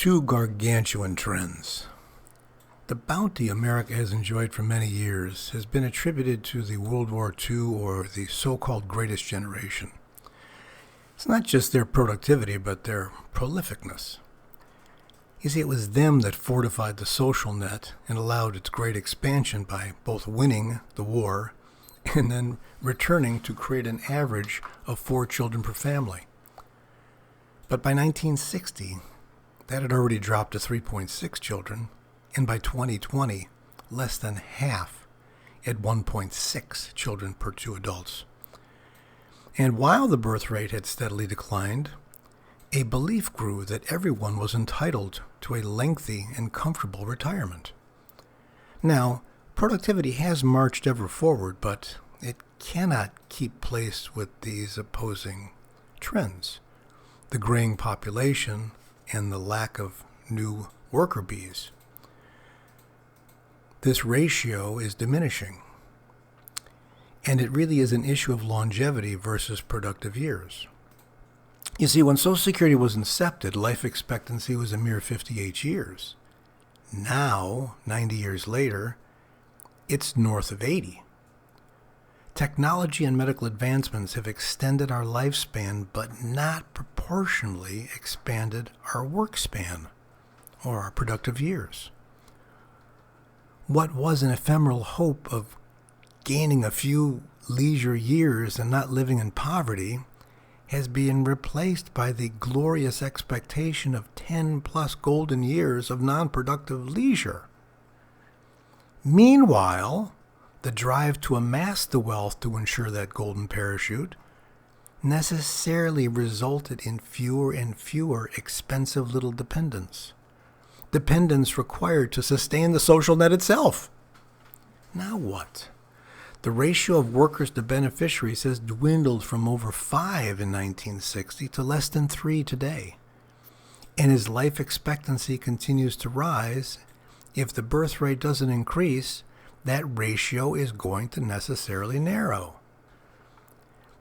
Two gargantuan trends. The bounty America has enjoyed for many years has been attributed to the World War II or the so-called Greatest Generation. It's not just their productivity, but their prolificness. You see, it was them that fortified the social net and allowed its great expansion by both winning the war and then returning to create an average of 4 children per family. But by 1960, that had already dropped to 3.6 children, and by 2020, less than half at 1.6 children per 2 adults. And while the birth rate had steadily declined, a belief grew that everyone was entitled to a lengthy and comfortable retirement. Now, productivity has marched ever forward, but it cannot keep pace with these opposing trends: the graying population and the lack of new worker bees. This ratio is diminishing, and it really is an issue of longevity versus productive years. You see, when Social Security was incepted, life expectancy was a mere 58 years. Now, 90 years later, it's north of 80. Technology and medical advancements have extended our lifespan, but not proportionally expanded our work span or our productive years. What was an ephemeral hope of gaining a few leisure years and not living in poverty has been replaced by the glorious expectation of 10 plus golden years of non-productive leisure. Meanwhile, the drive to amass the wealth to ensure that golden parachute necessarily resulted in fewer and fewer expensive little dependents. Dependents required to sustain the social net itself. Now what? The ratio of workers to beneficiaries has dwindled from over 5 in 1960 to less than 3 today. And as life expectancy continues to rise, if the birth rate doesn't increase, that ratio is going to necessarily narrow.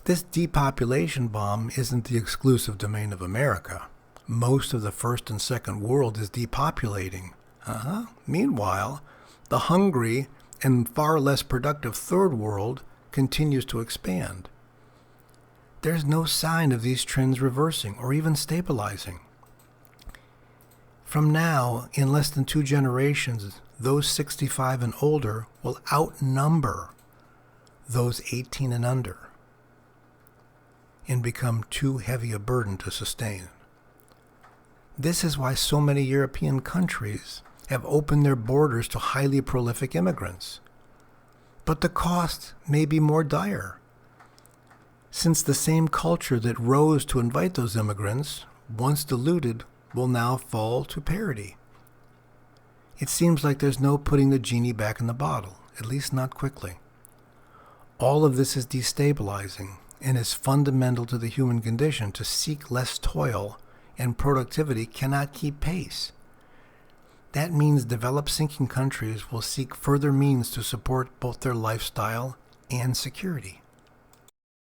This depopulation bomb isn't the exclusive domain of America. Most of the first and second world is depopulating. Meanwhile, the hungry and far less productive third world continues to expand. There's no sign of these trends reversing or even stabilizing. From now, in less than 2 generations, those 65 and older will outnumber those 18 and under and become too heavy a burden to sustain. This is why so many European countries have opened their borders to highly prolific immigrants. But the cost may be more dire, since the same culture that rose to invite those immigrants, once diluted, will now fall to parity. It seems like there's no putting the genie back in the bottle, at least not quickly. All of this is destabilizing and is fundamental to the human condition to seek less toil, and productivity cannot keep pace. That means developed sinking countries will seek further means to support both their lifestyle and security.